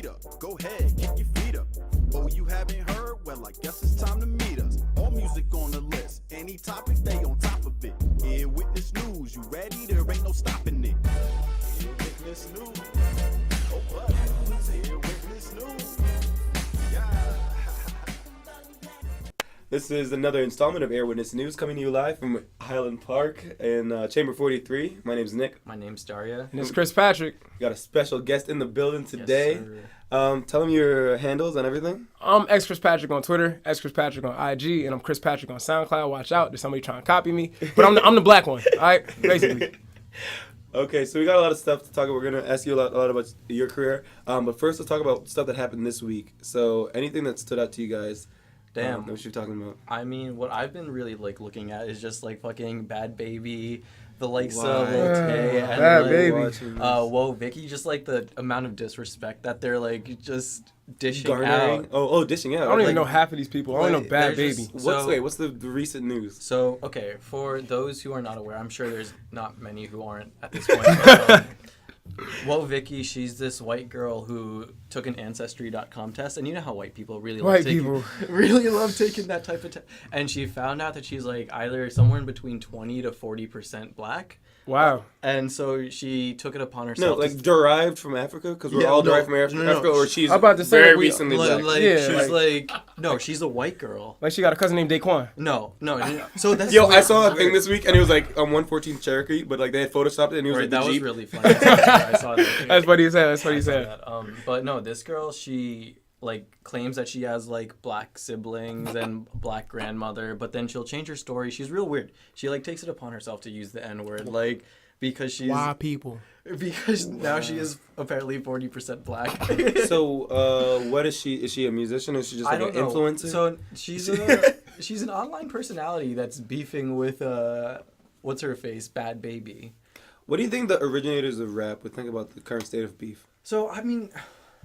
up. Go ahead, kick your feet up. Oh, you haven't heard? Well, I guess it's time to meet us. All music on the list. Any topic, they on top of it. Ear Witness News. You ready? There ain't no stopping it. Ear Witness News. Oh, what? Ear Witness News. Yeah. This is another installment of Air Witness News coming to you live from Highland Park in Chamber 43. My name's Nick. My name's Daria. And it's Chris Patrick. We got a special guest in the building today. Yes, Tell them your handles and everything. I'm X Chris Patrick on Twitter, X Chris Patrick on IG, and I'm Chris Patrick on SoundCloud. Watch out, there's somebody trying to copy me. But I'm the black one, all right? Basically. Okay, so we got a lot of stuff to talk about. We're going to ask you a lot about your career. But first, let's talk about stuff that happened this week. So anything that stood out to you guys? Damn. What you're talking about? I mean, what I've been really looking at is just fucking Bad Baby, the likes Why? of Lil Tay, and Bad Baby. Whoa Vicky, just the amount of disrespect that they're just dishing Garnering? out. Oh, dishing out. I don't even know half of these people. I only know Bad they're Baby. just- What's the recent news? So, okay, for those who are not aware, I'm sure there's not many who aren't at this point. But, Whoa Vicky, she's this white girl who took an Ancestry.com test, and you know how white people really love taking that type of test. And she found out that she's either somewhere in between 20 to 40% black. Wow. And so she took it upon No, herself. derived from Africa? Because we're Yeah, all no, derived from Africa, no. or she's I'm about to say very we- recently black. No, she's a white girl. Like she got a cousin named Daquan. No. So that's Yo, I weird. saw a thing this week, and it was on 114 Cherokee, but they had photoshopped it, and it was Right, the that was Jeep. really funny. I saw that. That's what he said. That's what he I saw said. that. But no, this girl, she claims that she has black siblings and black grandmother, but then she'll change her story. She's real weird. She takes it upon herself to use the N-word, because she's Why people? because now she is apparently 40% black. So, what is she? Is she a musician? Is she just I an don't know. influencer? So she's she's an online personality that's beefing with what's her face, Bad Baby. What do you think the originators of rap would think about the current state of beef? So I mean,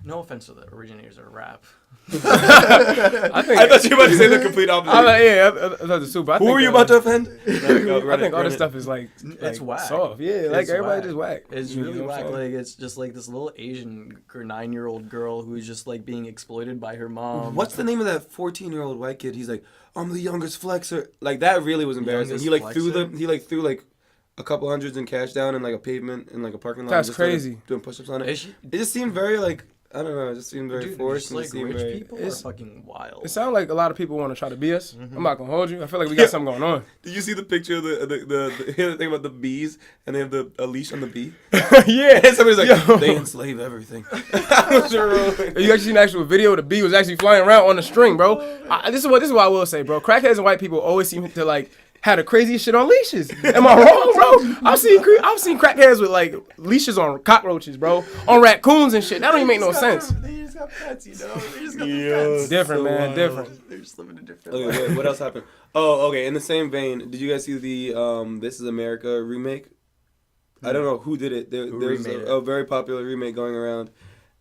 no offense to the originators of rap. I I thought you were about to say the complete opposite. I thought the super. Who were you about to offend? I think all this stuff is It's whack. soft. Yeah, It's everybody whack. just whack. It's You really know what whack. I'm saying? It's just this little Asian 9-year-old girl who's just being exploited by her mom. What's the name of that 14-year-old white kid? He's like, I'm the youngest flexer. That really was embarrassing. Youngest He threw a couple hundreds in cash down in a pavement in a parking lot. That's and just started crazy. Doing push-ups on it. Is she- It just seemed very I don't know. It just seemed very Dude, forced. just And it seemed rich very... people are It's- fucking wild. It sounds like a lot of people want to try to be us. I'm not gonna hold you. I feel like we got something going on. Did you see the picture of the thing about the bees and they have a leash on the bee? Yeah. And somebody's like, Yo. they enslave everything. I was rolling. You actually seen the actual video? The bee was actually flying around on the string, bro. This is what I will say, bro. Crackheads and white people always seem to had the craziest shit on leashes. Am I wrong, bro? I've seen crackheads with leashes on cockroaches, bro, on raccoons and shit. That don't even make no sense. They just got pets, They just got Yo. pets. Different, So man. wild. Different. They're just living a different Okay, life. what else happened? Oh, okay. In the same vein, did you guys see the This Is America remake? I don't know who did it. There's remade it? a very popular remake going around,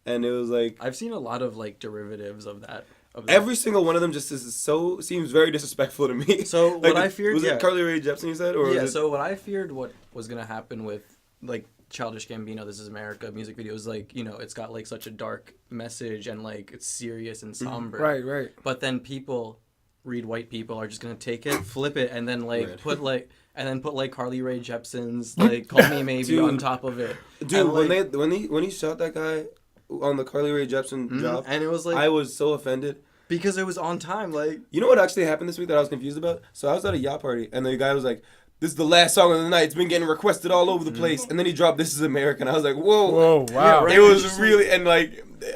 and it was I've seen a lot of derivatives of that. every single one of them just seems very disrespectful to me. So what I feared, was yeah. it Carly Rae Jepsen you said, or Yeah, was it, so what I feared what was gonna happen with Childish Gambino, This Is America music videos, it's got such a dark message and it's serious and somber. Right. But then white people are just gonna take it, flip it, and then Right. put Carly Rae Jepsen's Call Me Maybe Dude. on top of it. dude? And, When he shot that guy on the Carly Rae Jepsen job, and it was I was so offended. because it was on time, You know what actually happened this week that I was confused about? So I was at a yacht party, and the guy was like, "This is the last song of the night. It's been getting requested all over the place." And then he dropped "This Is America," and I was like, "Whoa, Whoa, wow. Yeah, right. It was Just really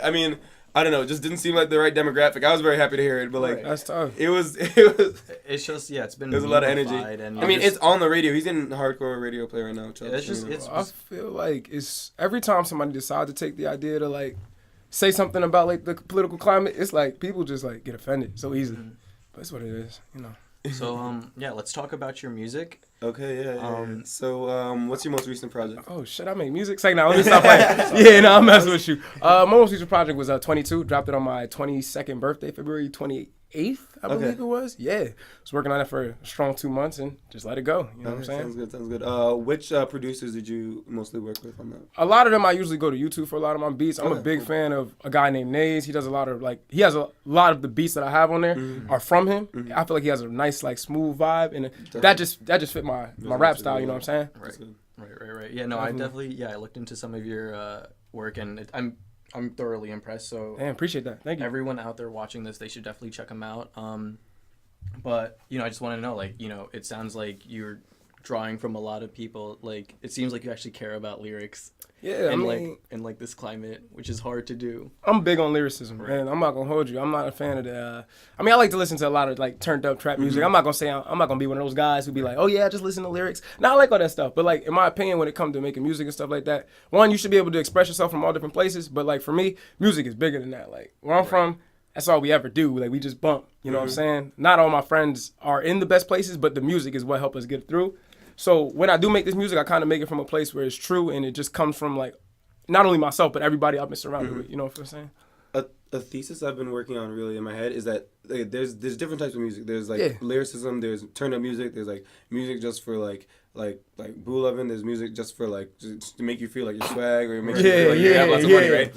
I mean, I don't know. It just didn't seem like the right demographic. I was very happy to hear it, but Right. That's tough. it was. it's just it's been There's a lot of energy. unified and I mean, it's on the radio. He's in hardcore radio play right now. It's just- it's- I feel like it's every time somebody decides to take the idea to say something about the political climate, it's people just get offended so easily. But it's what it is, So let's talk about your music. Okay, yeah. So, what's your most recent project? Oh shit, I make music. Say now, let me stop playing. Yeah, no, I'm messing with you. My most recent project was 22. Dropped it on my 22nd birthday, February 28th. 8th, I believe it was. Yeah. Was working on it for a strong 2 months and just let it go. You know what I'm saying? Sounds good. Which producers did you mostly work with on that? A lot of them I usually go to YouTube for a lot of my beats. I'm a big fan of a guy named Naze. He does a lot of he has a lot of the beats that I have on there are from him. I feel like he has a nice smooth vibe, and that just fit my rap style. You know what I'm saying? Right. Yeah, no, I definitely I looked into some of your work, and I'm thoroughly impressed. So Damn, appreciate that. Thank you. everyone out there watching this, they should definitely check them out. But I just want to know, it sounds like you're drawing from a lot of people. Like, it seems like you actually care about lyrics. Yeah, in this climate, which is hard to do. I'm big on lyricism, man. I'm not gonna hold you. I'm not a fan of the. I like to listen to a lot of turned up trap music. I'm not gonna be one of those guys who be like, oh yeah, just listen to lyrics. Now I like all that stuff, but in my opinion, when it comes to making music and stuff like that, one, you should be able to express yourself from all different places. But for me, music is bigger than that. Where I'm from, that's all we ever do. We just bump. You know what I'm saying? Not all my friends are in the best places, but the music is what helps us get through. So when I do make this music, I kind of make it from a place where it's true and it just comes from not only myself, but everybody I've been surrounded with. You know what I'm saying? A thesis I've been working on really in my head is that there's different types of music. There's lyricism. There's turn up music. There's music just for like Boo Lovin'. There's music just for just to make you feel like you're swag or make you feel like you have lots of money, right?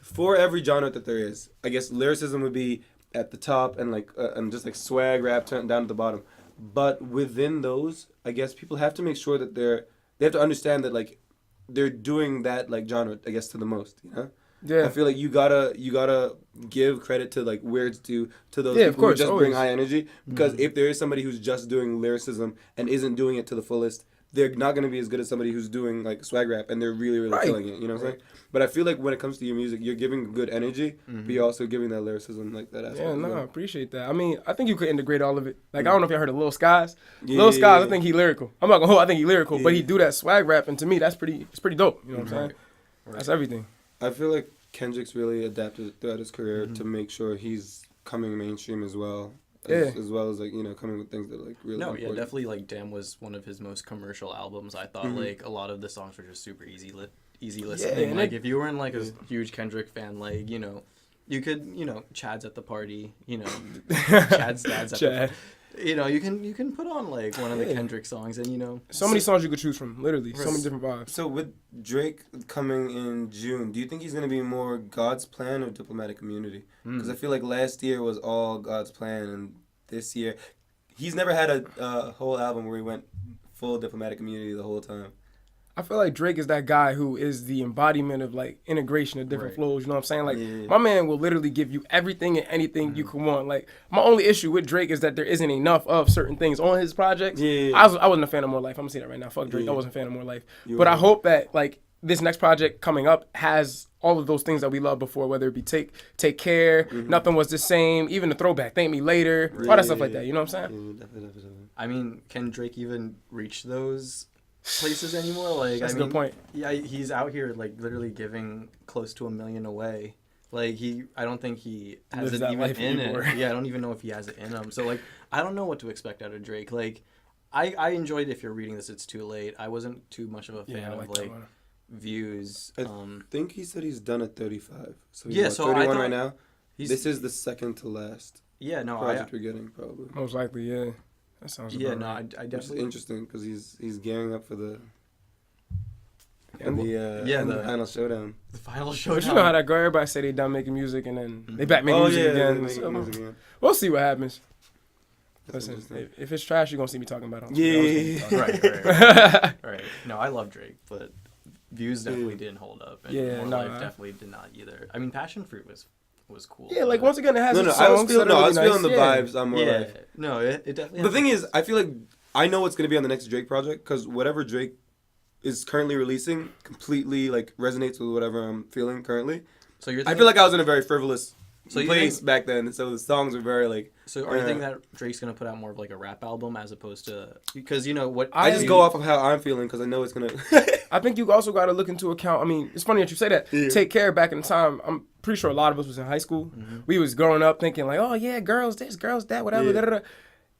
For every genre that there is, I guess lyricism would be at the top and and just swag rap down at the bottom. But within those, I guess people have to make sure that they have to understand that they're doing that genre, I guess, to the most, you know? Yeah. I feel like you gotta give credit to where it's due to those people who just bring high energy. Because if there is somebody who's just doing lyricism and isn't doing it to the fullest, they're not gonna be as good as somebody who's doing swag rap and they're really, really killing it. You know what I'm saying? But I feel like when it comes to your music, you're giving good energy, but you're also giving that lyricism, that aspect. Yeah, I appreciate that. I think you could integrate all of it. I don't know if you heard of Lil Skies. Lil Skies, I think he lyrical. I'm not gonna hold. I think he lyrical, but he do that swag rap, and to me, it's pretty dope. You know what I'm saying? Right. That's everything. I feel like Kendrick's really adapted throughout his career to make sure he's coming mainstream as well. As well as coming with things that really important. Definitely Damn was one of his most commercial albums. I thought a lot of the songs were just super easy listening. If you weren't a huge Kendrick fan, you could Chad's at the party, Chad's dad's at the you can put on one of the Kendrick songs and so many songs you could choose from, literally. So many different vibes. So with Drake coming in June, do you think he's going to be more God's Plan or Diplomatic Immunity? Because I feel like last year was all God's Plan, and this year he's never had a whole album where he went full Diplomatic Immunity the whole time. I feel like Drake is that guy who is the embodiment of integration of different flows. You know what I'm saying? My man will literally give you everything and anything you could want. My only issue with Drake is that there isn't enough of certain things on his projects. I wasn't a fan of More Life. I'm gonna say that right now. Fuck Drake. I wasn't a fan of More Life. But I hope that this next project coming up has all of those things that we loved before, whether it be Take Care, Nothing Was the Same, even the throwback, Thank Me Later, all that stuff like that. You know what I'm saying? Definitely. Can Drake even reach those places anymore? That's a good point. Yeah, he's out here literally giving close to $1 million away. I don't think he has it even in it. Yeah, I don't even know if he has it in him. So I don't know what to expect out of Drake. I enjoyed If You're Reading This, It's Too Late. I wasn't too much of a fan of views. I think he said he's done at 35. So he's 31 right now. This is the second to last. Yeah, no, project we're getting probably. Most likely, yeah. That sounds about right. I definitely. Which is interesting because he's gearing up for the final showdown. The final showdown. But you know how that go. Everybody say they done making music and then they back making music again. We'll see what happens. Listen, if it's trash, you're gonna see me talking about it. Right. Right. No, I love Drake, but views definitely didn't hold up. And More Life definitely did not either. Passion Fruit was cool. Yeah, once again, it has songs. I was feeling the vibes on More Life. No, it definitely. The thing is, I feel like I know what's gonna be on the next Drake project because whatever Drake is currently releasing completely resonates with whatever I'm feeling currently. So I feel like I was in a very frivolous place back then, so the songs were very So are you thinking that Drake's gonna put out more of a rap album as opposed to because what I just go off of how I'm feeling because I know it's gonna. I think you also got to look into account. It's funny that you say that. Yeah. Take Care back in the time. I'm pretty sure a lot of us was in high school. We was growing up thinking oh yeah, girls this, girls that, whatever. Da, da, da.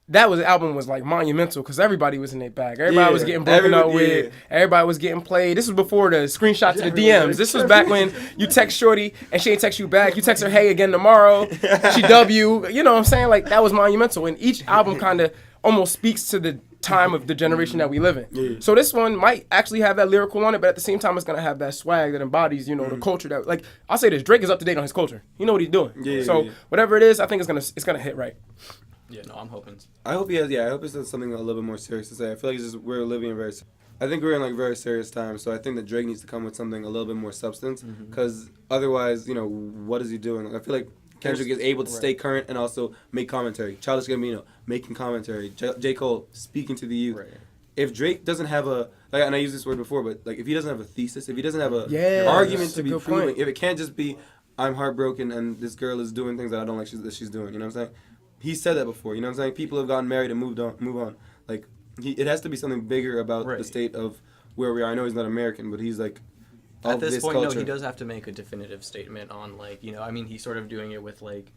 that album was like monumental because everybody was in their bag. Everybody was getting broken up with. Everybody was getting played. This was before the screenshot to the DMs. This was back when you text Shorty and she ain't text you back. You text her, hey, again tomorrow. She W. You know what I'm saying? Like, that was monumental. And each album kind of almost speaks to the time of the generation that we live in. Yeah. So this one might actually have that lyrical on it, but at the same time, it's going to have that swag that embodies, you know, the culture that, like, I'll say this, Drake is up to date on his culture. You know what he's doing. So whatever it is, I think it's gonna hit right. Yeah, no, I'm hoping. I hope he has. Yeah, I hope it's something a little bit more serious to say. I feel like it's just we're living in I think we're in like very serious times. So I think that Drake needs to come with something a little bit more substance, because otherwise, you know, what is he doing? Like, I feel like Kendrick is able to stay current and also make commentary. Childish Gambino making commentary. J. Cole speaking to the youth. Right. If Drake doesn't have a, like, and I used this word before, but like if he doesn't have a thesis, if he doesn't have a argument to be proven, if it can't just be I'm heartbroken and this girl is doing things that I don't like that she's doing, you know what I'm saying? He said that before, you know what I'm saying? People have gotten married and move on. Like, it has to be something bigger about the state of where we are. I know he's not American, but he's like, at this point, culture. No, he does have to make a definitive statement on, like, you know, I mean, he's sort of doing it with, like,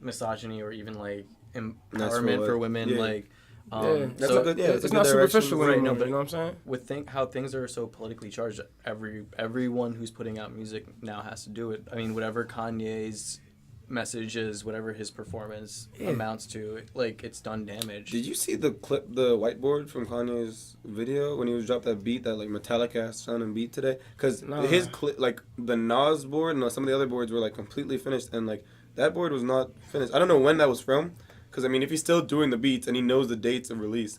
misogyny or even, like, empowerment for women, like, that's so a good, it's not superficial anymore, no, but you know what I'm saying? With how things are so politically charged, everyone who's putting out music now has to do it. I mean, whatever Kanye's messages, whatever his performance amounts to, like, it's done damage. Did you see the clip, the whiteboard from Kanye's video when he was dropped that beat, that like metallic ass sounding beat today? Because his clip, like the Nas board and some of the other boards were like completely finished, and like that board was not finished. I don't know when that was from, because I mean, if he's still doing the beats and he knows the dates of release,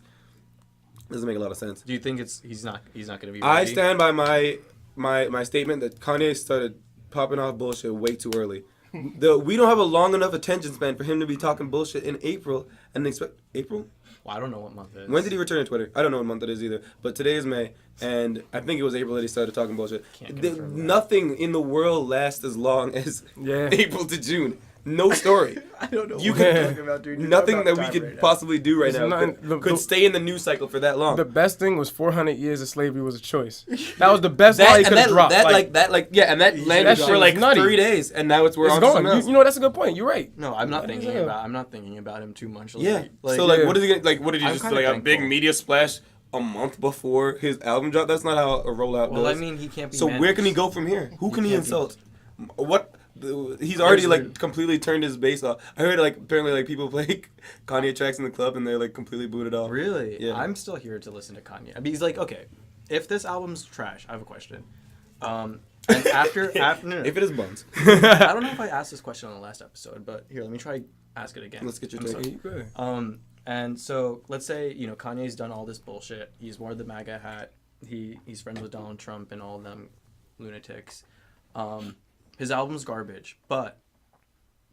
it doesn't make a lot of sense. Do you think he's not going to be ready? I stand by my statement that Kanye started popping off bullshit way too early. We don't have a long enough attention span for him to be talking bullshit in April and expect April. Well, I don't know what month it is. When did he return to Twitter? I don't know what month it is either. But today is May, and I think it was April that he started talking bullshit. Nothing in the world lasts as long as April to June. No story. I don't know what you're talking about, dude. Nothing that we could possibly do right now could stay in the news cycle for that long. The best thing was 400 years of slavery was a choice. That was the best line he could have dropped. And that landed for like 3 days, and now we're on something else. You know, that's a good point. You're right. No, I'm not thinking about him too much. Yeah. So what is he gonna, like? What did you just like a big media splash a month before his album drop? That's not how a rollout goes. Well, I mean, he can't be. So where can he go from here? Who can he insult? What? He's already like completely turned his bass off. I heard like apparently like people play Kanye tracks in the club and they're like completely booted off. Really? Yeah. I'm still here to listen to Kanye. I mean, he's like, okay, if this album's trash, I have a question. And after no. If it is buns. I don't know if I asked this question on the last episode, but here, let me try ask it again. Let's get your take. And so let's say, you know, Kanye's done all this bullshit. He's worn the MAGA hat. He's friends with Donald Trump and all of them lunatics. His album's garbage, but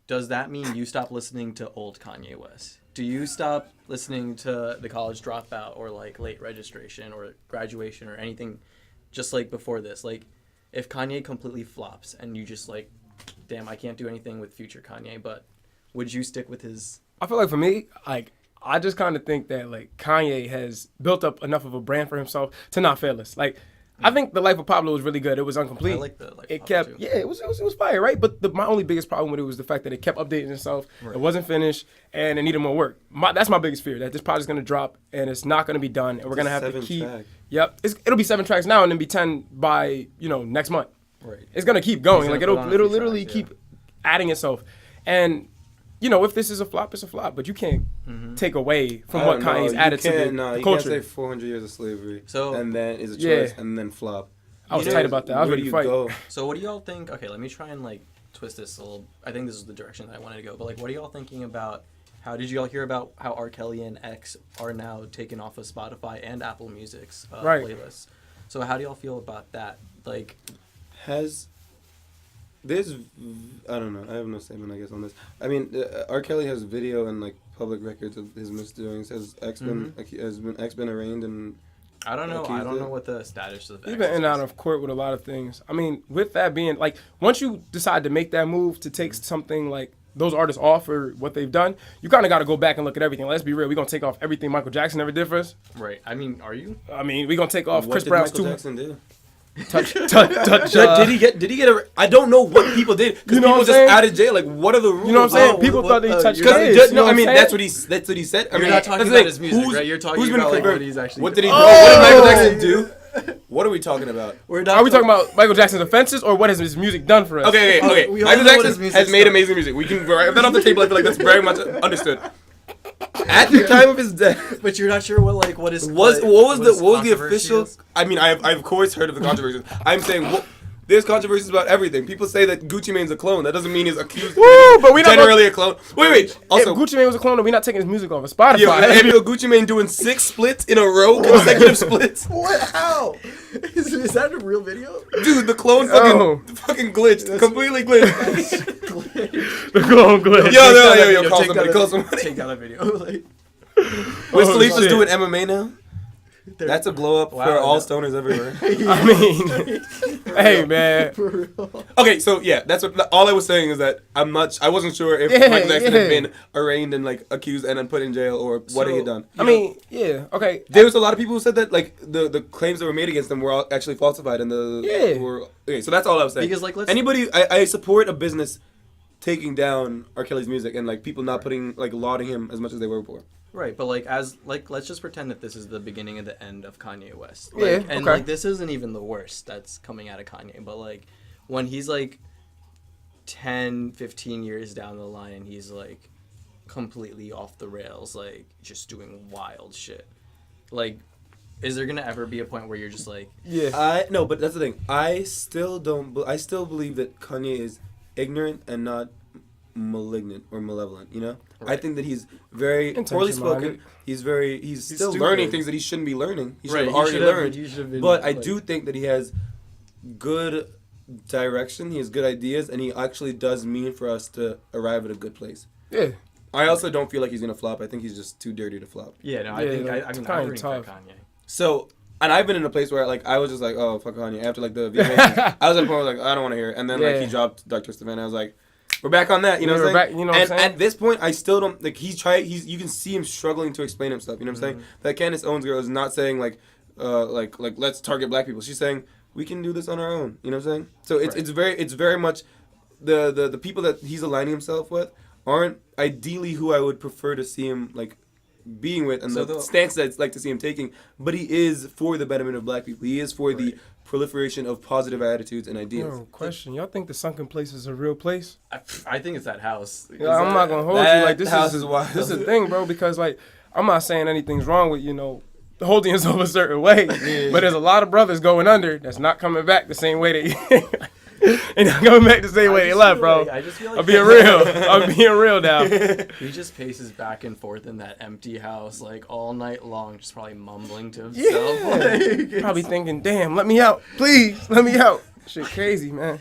does that mean you stop listening to old Kanye West? Do you stop listening to The College Dropout or like Late Registration or Graduation or anything just like before this? Like, if Kanye completely flops and you just like, damn, I can't do anything with future Kanye, but would you stick with his... I feel like for me, like, I just kind of think that like Kanye has built up enough of a brand for himself to not fail us. Like, I think The Life of Pablo was really good. It was incomplete. I like The Life of Pablo too. Yeah, it was fire, right? But my only biggest problem with it was the fact that it kept updating itself. Right. It wasn't finished, and it needed more work. That's my biggest fear, that this project's going to drop, and it's not going to be done, and we're going to have to keep... Yep. It'll be 7 tracks now, and then be 10 by, you know, next month. Right. It's going to keep going. Like, it'll literally keep adding itself. And... You know, if this is a flop, it's a flop. But you can't take away from what Kanye's added to the culture. You can't say 400 years of slavery, and then is a choice, and then flop. I was tight about that. I was ready to fight. So what do y'all think? Okay, let me try and, like, twist this a little. I think this is the direction that I wanted to go. But, like, what are y'all thinking about, did y'all hear about how R. Kelly and X are now taken off of Spotify and Apple Music's playlists? So how do y'all feel about that? Like, There's, I don't know. I have no statement, I guess, on this. I mean, R. Kelly has video and like public records of his misdoings. Has X been arraigned and? I don't know. I don't know what the status of. He's been in and out of court with a lot of things. I mean, with that being like, once you decide to make that move to take something like those artists off for what they've done, you kind of got to go back and look at everything. Let's be real. We're gonna take off everything Michael Jackson ever did for us. Right. I mean, are you? I mean, we're gonna take off Chris Brown's What did Michael Jackson do? touch. Did he get a? I don't know what people did because You know people what I'm just saying? out of jail. Like, what are the rules? You know what I'm saying? Oh, People what- thought that he what- touched you're- kids. you know No, I mean what I'm that's saying? what he said. I You're mean, not talking that's the about thing. his music, Who's- right? You're talking who's been about like, confirmed? what he's actually. What did he? done. What did Michael Jackson do? What are we talking about? We're not Are we talking about Michael Jackson's offenses or what has his music done for us? Okay. we all Michael know what his Jackson music's has made done. amazing music. We can write that off the table. I feel like that's very much understood. At the time of his death, But you're not sure what his what was the controversy official? is? I mean, I've of course heard of the controversies. I'm saying there's controversies about everything. People say that Gucci Mane's a clone. That doesn't mean he's accused. Woo, but we not generally a clone. Wait. Also, Also, if Gucci Mane was a clone, then we not taking his music off of Spotify. yeah, Gucci Mane doing 6 splits in a row, consecutive splits. What? How? Is that a real video? Dude, the clone fucking glitched. Completely glitched. the clone glitch. Yo, call somebody. Take down that video. Like, Wiz Oh, Khalifa's shit. doing MMA now. That's a blow up Wow, for all no. stoners everywhere. I mean, hey man. for real. Okay, so yeah, that's what. All I was saying is that I wasn't sure if Yeah, Michael Jackson yeah. had been arraigned and like accused and then put in jail or what he had done. I mean, yeah, okay. There was a lot of people who said that like the claims that were made against them were all actually falsified and Yeah. okay, so that's all I was saying. Because, like, let's- I support a business taking down R. Kelly's music and like people not putting like lauding him as much as they were before. Right, but let's just pretend that this is the beginning of the end of Kanye West. Yeah, Like, and okay. like this isn't even the worst that's coming out of Kanye, but like when he's like 10, 15 years down the line and he's like completely off the rails, like just doing wild shit. Like, is there gonna ever be a point where you're just like, Yeah. No, but that's the thing. I still believe that Kanye is ignorant and not malignant or malevolent. You know, I Right. think that he's very poorly Intention-minded. spoken. He's still stupid. learning things that he shouldn't be learning. He should Right, have he already should have- learned. he should have been, But I like- do think that he has good direction. He has good ideas, and he actually does mean for us to arrive at a good place. Yeah. I also don't feel like he's gonna flop. I think he's just too dirty to flop. yeah, no, I Yeah, think like, I mean it's I'm kinda rooting for tough. Kanye. So, and I've been in a place where like I was just like, oh fuck Kanye. After like the VMAs, I was at a point where like I don't want to hear it. And then like Yeah. he dropped Dr. Savannah. I was like, we're back on that. You know Yeah, what I'm we're saying? back, you know what I'm and saying? at this point, I still don't like. You can see him struggling to explain himself. You know what I'm saying? That Candace Owens girl is not saying like let's target black people. She's saying we can do this on our own. You know what I'm saying? So it's very much the people that he's aligning himself with aren't ideally who I would prefer to see him like being with and So the the- stance that I'd like to see him taking, but he is for the betterment of black people. He is for the proliferation of positive attitudes and ideas. Yo, question. Y'all think the sunken place is a real place? I think it's that house. Yeah, I'm not gonna hold you. That Like this house is is wild. This is the thing, bro. Because like I'm not saying anything's wrong with holding yourself a certain way, but there's a lot of brothers going under that's not coming back the same way they. And not coming back the same way they left, bro. I just feel like I'm being real. I'm being real now. he just paces back and forth in that empty house like all night long, just probably mumbling to himself. Yeah. Like, Probably thinking, damn, let me out. Please, let me out. Shit crazy, man.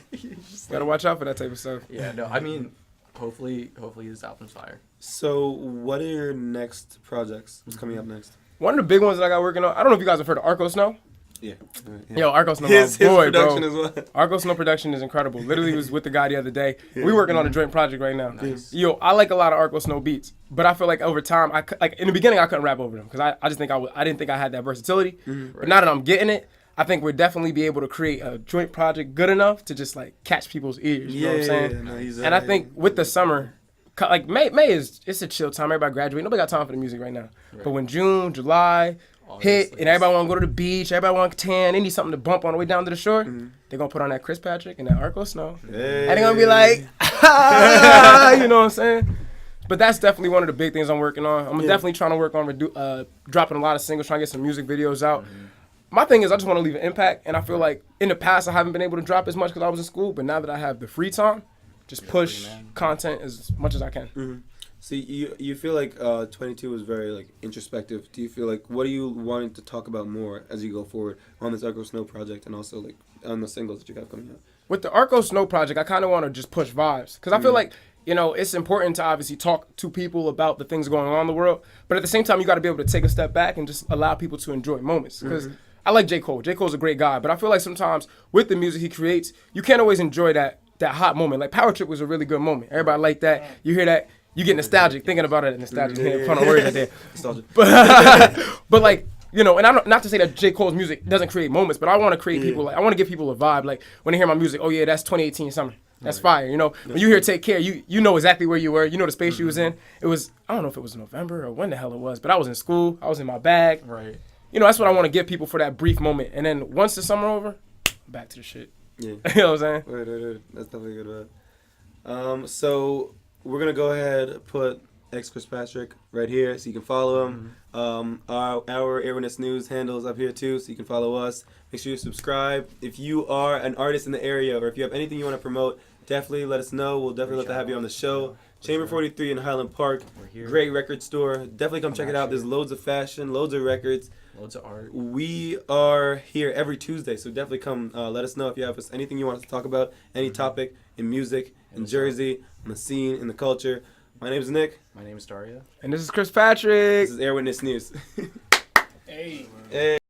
Gotta watch out for that type of stuff. yeah, no, I mean, hopefully his album's fire. So, what are your next projects? What's coming up next? One of the big ones that I got working on, I don't know if you guys have heard of Arco Snow. Yeah. Yo, Arco Snow, His my boy, production bro. as well. Arco Snow production is incredible. Literally was with the guy the other day. We working on a joint project right now. Nice. Yo, I like a lot of Arco Snow beats, but I feel like over time, like in the beginning, I couldn't rap over them because I just think I didn't think I had that versatility. But now that I'm getting it, I think we'll definitely be able to create a joint project good enough to just like catch people's ears. You know what I'm saying? No, he's, And I think with the summer, like May is it's a chill time. Everybody graduate. Nobody got time for the music right now. But when June, July hit, and everybody want to go to the beach, everybody want to tan, they need something to bump on the way down to the shore. They're gonna put on that Chris Patrick and that Arco Snow, and they're gonna be like, you know what I'm saying? But that's definitely one of the big things I'm working on. I'm definitely trying to work on dropping a lot of singles, trying to get some music videos out. My thing is I just want to leave an impact, and I feel like in the past I haven't been able to drop as much because I was in school, but now that I have the free time, just push content as much as I can. So you feel like 22 was very like introspective. Do you feel like what are you wanting to talk about more as you go forward on this Arco Snow project and also like on the singles that you have coming out? With the Arco Snow project, I kind of want to just push vibes because I feel like it's important to obviously talk to people about the things going on in the world, but at the same time you got to be able to take a step back and just allow people to enjoy moments because. I like J. Cole. J. Cole's a great guy, but I feel like sometimes with the music he creates, you can't always enjoy that hot moment. Like Power Trip was a really good moment. Everybody liked that. You hear that, you get nostalgic thinking about it. Nostalgic, pun on words right there. Nostalgia. But like you know, and I'm not to say that J. Cole's music doesn't create moments, but I want to create people. Like, I want to give people a vibe. Like when they hear my music, oh yeah, that's 2018 summer. That's fire. You know, when you hear Take Care, you know exactly where you were. You know the space you was in. It was, I don't know if it was November or when the hell it was, but I was in school. I was in my bag. Right. You know, that's what I want to give people for that brief moment. And then once the summer over, back to the shit. Yeah. You know what I'm saying? Right. That's definitely a good one. So we're gonna go ahead and put X Chris Patrick right here, so you can follow him. Our Air Witness News handles up here too, so you can follow us. Make sure you subscribe. If you are an artist in the area, or if you have anything you want to promote, definitely let us know. We'll definitely love to have you on the show. Chamber 43 in Highland Park. We're here. Great record store. Definitely come check it out. There's loads of fashion, loads of records. Loads of art. We are here every Tuesday, so definitely come. Let us know if you have anything you want us to talk about, any topic in music, in Jersey, on the scene, in the culture. My name is Nick. My name is Daria. And this is Chris Patrick. This is Air Witness News. Hey. Hey.